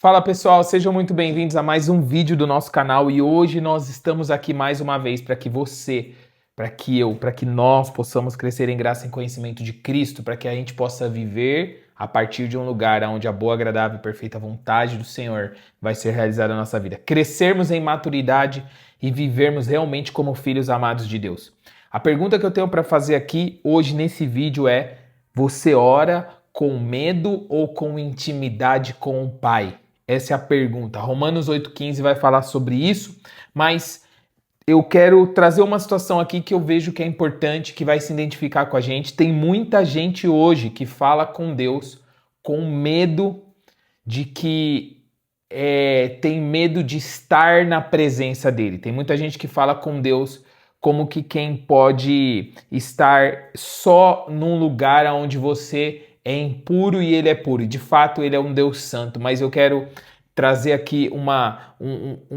Fala pessoal, sejam muito bem-vindos a mais um vídeo do nosso canal e hoje nós estamos aqui mais uma vez para que você, para que nós possamos crescer em graça e em conhecimento de Cristo, para que a gente possa viver a partir de um lugar onde a boa, agradável e perfeita vontade do Senhor vai ser realizada na nossa vida. Crescermos em maturidade e vivermos realmente como filhos amados de Deus. A pergunta que eu tenho para fazer aqui hoje nesse vídeo é: você ora com medo ou com intimidade com o Pai? Essa é a pergunta. Romanos 8,15 vai falar sobre isso, mas eu quero trazer uma situação aqui que eu vejo que é importante, que vai se identificar com a gente. Tem muita gente hoje que fala com Deus com medo de tem medo de estar na presença dele. Tem muita gente que fala com Deus como que quem pode estar só num lugar onde você é impuro e ele é puro. E de fato ele é um Deus santo, mas eu quero trazer aqui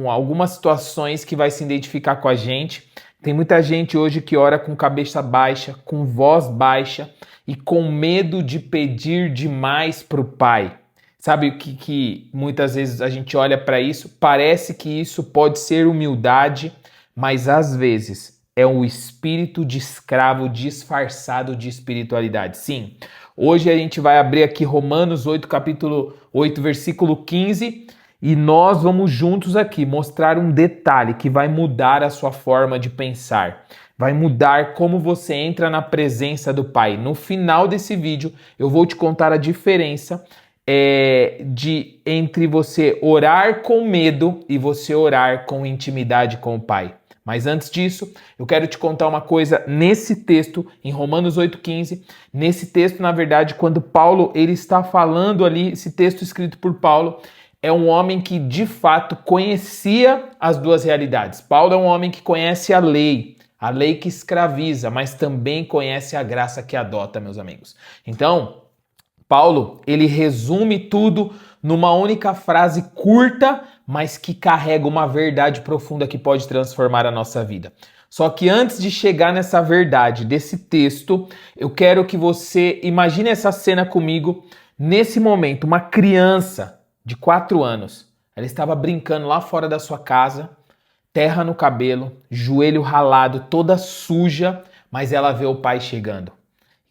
algumas situações que vai se identificar com a gente. Tem muita gente hoje que ora com cabeça baixa, com voz baixa e com medo de pedir demais para o Pai. Sabe o que muitas vezes a gente olha para isso? Parece que isso pode ser humildade, mas às vezes é um espírito de escravo disfarçado de espiritualidade. Sim, hoje a gente vai abrir aqui Romanos 8, capítulo 8, versículo 15, e nós vamos juntos aqui mostrar um detalhe que vai mudar a sua forma de pensar. Vai mudar como você entra na presença do Pai. No final desse vídeo, eu vou te contar a diferença entre você orar com medo e você orar com intimidade com o Pai. Mas antes disso, eu quero te contar uma coisa nesse texto, em Romanos 8,15. Nesse texto, na verdade, quando Paulo ele está falando ali, esse texto escrito por Paulo, é um homem que de fato conhecia as duas realidades. Paulo é um homem que conhece a lei que escraviza, mas também conhece a graça que adota, meus amigos. Então, Paulo, ele resume tudo numa única frase curta, mas que carrega uma verdade profunda que pode transformar a nossa vida. Só que antes de chegar nessa verdade desse texto, eu quero que você imagine essa cena comigo. Nesse momento, uma criança de 4 anos, ela estava brincando lá fora da sua casa, terra no cabelo, joelho ralado, toda suja, mas ela vê o pai chegando.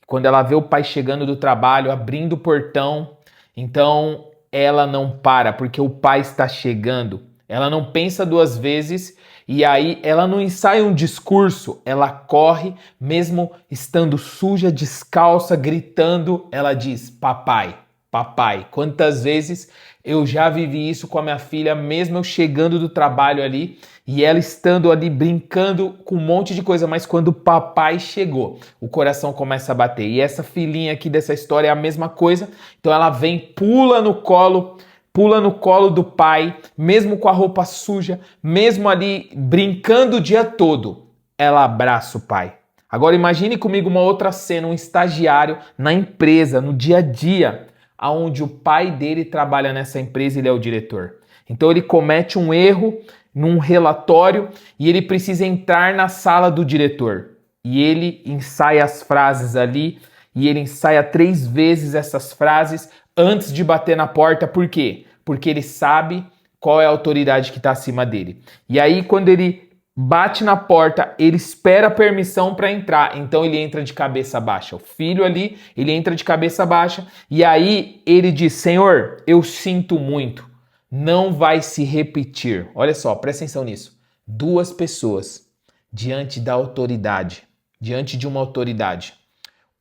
Quando ela vê o pai chegando do trabalho, abrindo o portão, então ela não para, porque o pai está chegando. Ela não pensa duas vezes e aí ela não ensaia um discurso, ela corre, mesmo estando suja, descalça, gritando, ela diz: papai, papai. Quantas vezes eu já vivi isso com a minha filha, mesmo eu chegando do trabalho ali e ela estando ali brincando com um monte de coisa, mas quando o papai chegou, o coração começa a bater. E essa filhinha aqui dessa história é a mesma coisa. Então ela vem, pula no colo do pai, mesmo com a roupa suja, mesmo ali brincando o dia todo, ela abraça o pai. Agora imagine comigo uma outra cena, um estagiário na empresa, no dia a dia, onde o pai dele trabalha nessa empresa e ele é o diretor. Então ele comete um erro num relatório e ele precisa entrar na sala do diretor. E ele ensaia as frases ali e ele ensaia 3 vezes essas frases antes de bater na porta. Por quê? Porque ele sabe qual é a autoridade que está acima dele. E aí quando ele bate na porta, ele espera a permissão para entrar, então ele entra de cabeça baixa. O filho ali, ele entra de cabeça baixa e aí ele diz: Senhor, eu sinto muito, não vai se repetir. Olha só, presta atenção nisso. 2 pessoas diante da autoridade, diante de uma autoridade.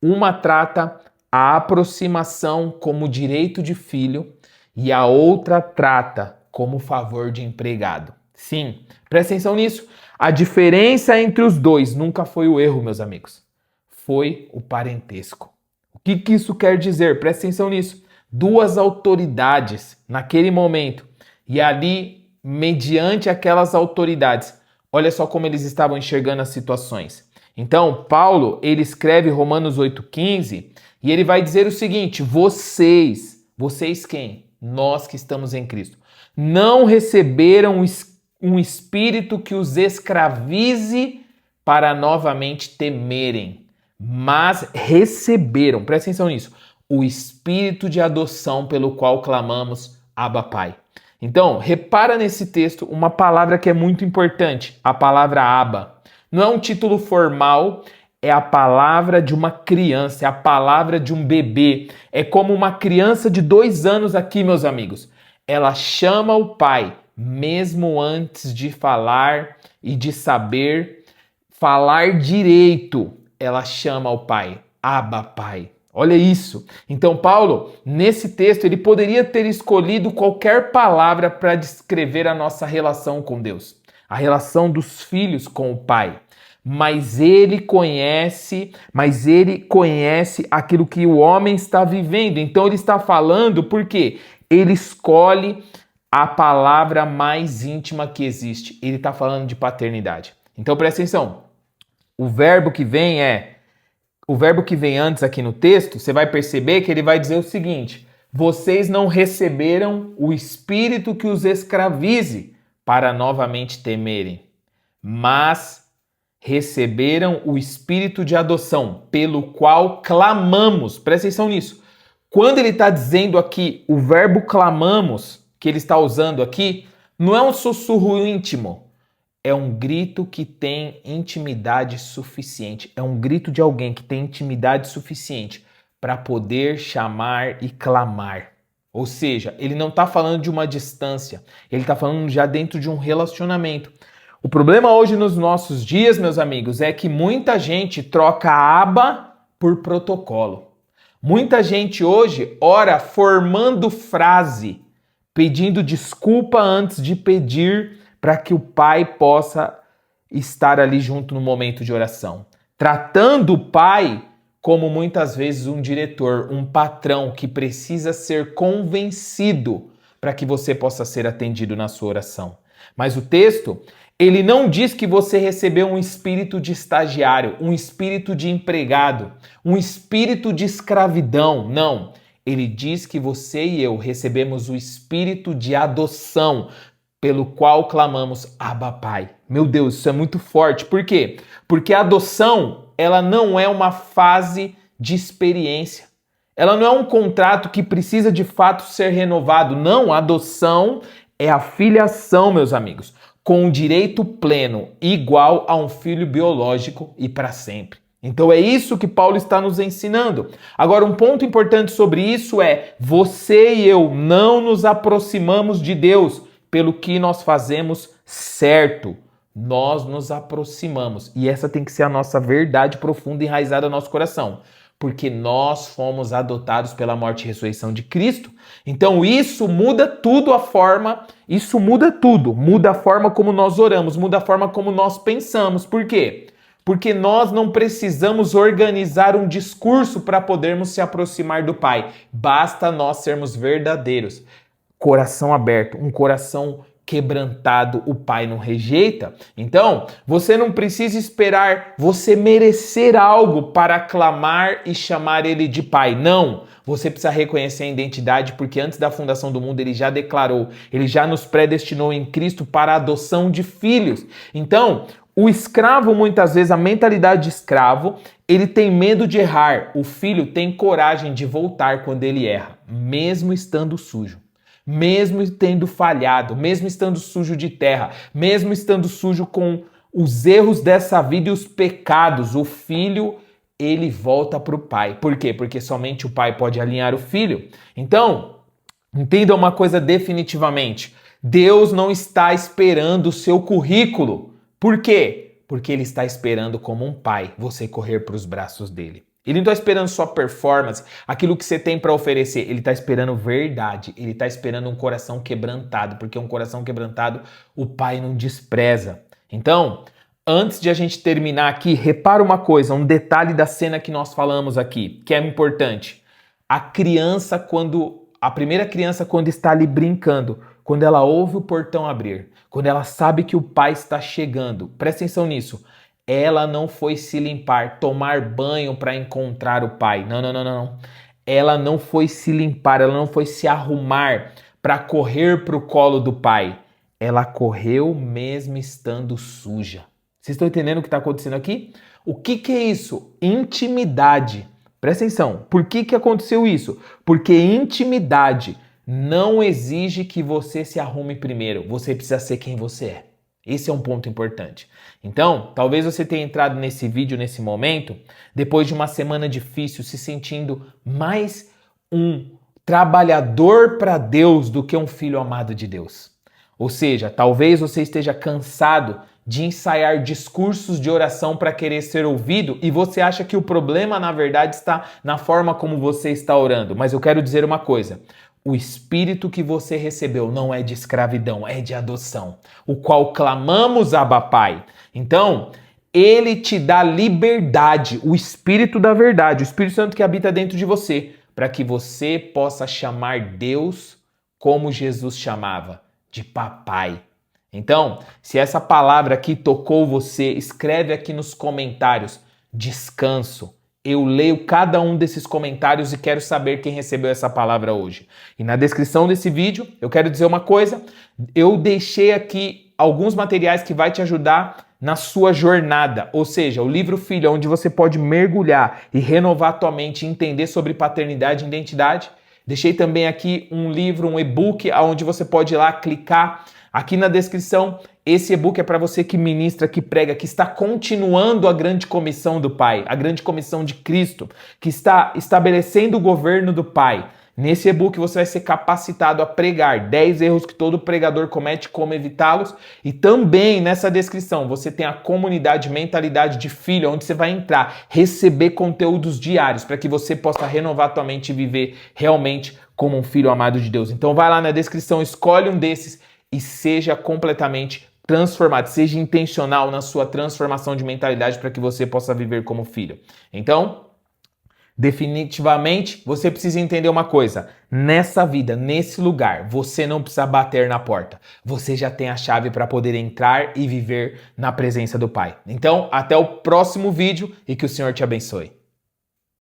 Uma trata a aproximação como direito de filho e a outra trata como favor de empregado. Sim, presta atenção nisso. A diferença entre os dois nunca foi o erro, meus amigos. Foi o parentesco. O que isso quer dizer? Presta atenção nisso. 2 autoridades naquele momento. E ali, mediante aquelas autoridades, olha só como eles estavam enxergando as situações. Então, Paulo, ele escreve Romanos 8,15 e ele vai dizer o seguinte: vocês quem? Nós que estamos em Cristo, não receberam um espírito que os escravize para novamente temerem, mas receberam, presta atenção nisso, o espírito de adoção pelo qual clamamos: Abba Pai. Então, repara nesse texto uma palavra que é muito importante, a palavra Abba. Não é um título formal, é a palavra de uma criança, é a palavra de um bebê. É como uma criança de 2 anos aqui, meus amigos. Ela chama o pai, mesmo antes de falar e de saber falar direito. Ela chama o pai, Abba Pai. Olha isso. Então, Paulo, nesse texto, ele poderia ter escolhido qualquer palavra para descrever a nossa relação com Deus, a relação dos filhos com o pai. Mas ele conhece aquilo que o homem está vivendo. Então ele está falando porque ele escolhe a palavra mais íntima que existe. Ele está falando de paternidade. Então presta atenção. O verbo que vem antes aqui no texto, você vai perceber que ele vai dizer o seguinte: vocês não receberam o espírito que os escravize para novamente temerem, mas receberam o espírito de adoção, pelo qual clamamos. Presta atenção nisso. Quando ele está dizendo aqui o verbo clamamos, que ele está usando aqui, não é um sussurro íntimo, é um grito que tem intimidade suficiente. É um grito de alguém que tem intimidade suficiente para poder chamar e clamar. Ou seja, ele não está falando de uma distância, ele está falando já dentro de um relacionamento. O problema hoje nos nossos dias, meus amigos, é que muita gente troca aba por protocolo. Muita gente hoje ora formando frase, pedindo desculpa antes de pedir para que o pai possa estar ali junto no momento de oração. Tratando o pai como muitas vezes um diretor, um patrão que precisa ser convencido para que você possa ser atendido na sua oração. Mas o texto, ele não diz que você recebeu um espírito de estagiário, um espírito de empregado, um espírito de escravidão. Não. Ele diz que você e eu recebemos o espírito de adoção, pelo qual clamamos Abba Pai. Meu Deus, isso é muito forte. Por quê? Porque a adoção, ela não é uma fase de experiência. Ela não é um contrato que precisa de fato ser renovado. Não, a adoção é a filiação, meus amigos, com um direito pleno, igual a um filho biológico e para sempre. Então é isso que Paulo está nos ensinando. Agora, um ponto importante sobre isso é: você e eu não nos aproximamos de Deus pelo que nós fazemos certo. Nós nos aproximamos. E essa tem que ser a nossa verdade profunda e enraizada no nosso coração. Porque nós fomos adotados pela morte e ressurreição de Cristo. Então isso muda tudo muda a forma como nós oramos, muda a forma como nós pensamos. Por quê? Porque nós não precisamos organizar um discurso para podermos se aproximar do Pai. Basta nós sermos verdadeiros. Coração aberto, um coração quebrantado, o Pai não rejeita. Então, você não precisa esperar você merecer algo para clamar e chamar Ele de Pai. Não, você precisa reconhecer a identidade, porque antes da fundação do mundo Ele já declarou, Ele já nos predestinou em Cristo para a adoção de filhos. Então, o escravo, muitas vezes, a mentalidade de escravo, ele tem medo de errar. O filho tem coragem de voltar quando ele erra, mesmo estando sujo. Mesmo tendo falhado, mesmo estando sujo de terra, mesmo estando sujo com os erros dessa vida e os pecados, o filho, ele volta para o pai. Por quê? Porque somente o pai pode alinhar o filho. Então, entenda uma coisa definitivamente: Deus não está esperando o seu currículo. Por quê? Porque Ele está esperando, como um pai, você correr para os braços dele. Ele não está esperando só performance, aquilo que você tem para oferecer. Ele está esperando verdade. Ele está esperando um coração quebrantado, porque um coração quebrantado o Pai não despreza. Então, antes de a gente terminar aqui, repara uma coisa, um detalhe da cena que nós falamos aqui, que é importante. A primeira criança, quando está ali brincando, quando ela ouve o portão abrir, quando ela sabe que o pai está chegando, presta atenção nisso. Ela não foi se limpar, tomar banho para encontrar o pai. Não. Ela não foi se limpar, ela não foi se arrumar para correr para o colo do pai. Ela correu mesmo estando suja. Vocês estão entendendo o que está acontecendo aqui? O que é isso? Intimidade. Presta atenção. Por que aconteceu isso? Porque intimidade não exige que você se arrume primeiro. Você precisa ser quem você é. Esse é um ponto importante. Então, talvez você tenha entrado nesse vídeo, nesse momento, depois de uma semana difícil, se sentindo mais um trabalhador para Deus do que um filho amado de Deus. Ou seja, talvez você esteja cansado de ensaiar discursos de oração para querer ser ouvido e você acha que o problema, na verdade, está na forma como você está orando. Mas eu quero dizer uma coisa. O espírito que você recebeu não é de escravidão, é de adoção, o qual clamamos, Abba Pai. Então, ele te dá liberdade, o Espírito da verdade, o Espírito Santo que habita dentro de você, para que você possa chamar Deus como Jesus chamava, de papai. Então, se essa palavra aqui tocou você, escreve aqui nos comentários, descanso. Eu leio cada um desses comentários e quero saber quem recebeu essa palavra hoje. E na descrição desse vídeo, eu quero dizer uma coisa, eu deixei aqui alguns materiais que vai te ajudar na sua jornada, ou seja, o livro Filho, onde você pode mergulhar e renovar a tua mente e entender sobre paternidade e identidade. Deixei também aqui um livro, um e-book, onde você pode ir lá clicar aqui na descrição. Esse e-book é para você que ministra, que prega, que está continuando a grande comissão do Pai, a grande comissão de Cristo, que está estabelecendo o governo do Pai. Nesse e-book você vai ser capacitado a pregar 10 erros que todo pregador comete, como evitá-los. E também nessa descrição você tem a comunidade Mentalidade de Filho, onde você vai entrar, receber conteúdos diários para que você possa renovar a tua mente e viver realmente como um filho amado de Deus. Então vai lá na descrição, escolhe um desses e seja completamente transformado, seja intencional na sua transformação de mentalidade para que você possa viver como filho. Então, definitivamente, você precisa entender uma coisa. Nessa vida, nesse lugar, você não precisa bater na porta. Você já tem a chave para poder entrar e viver na presença do Pai. Então, até o próximo vídeo e que o Senhor te abençoe.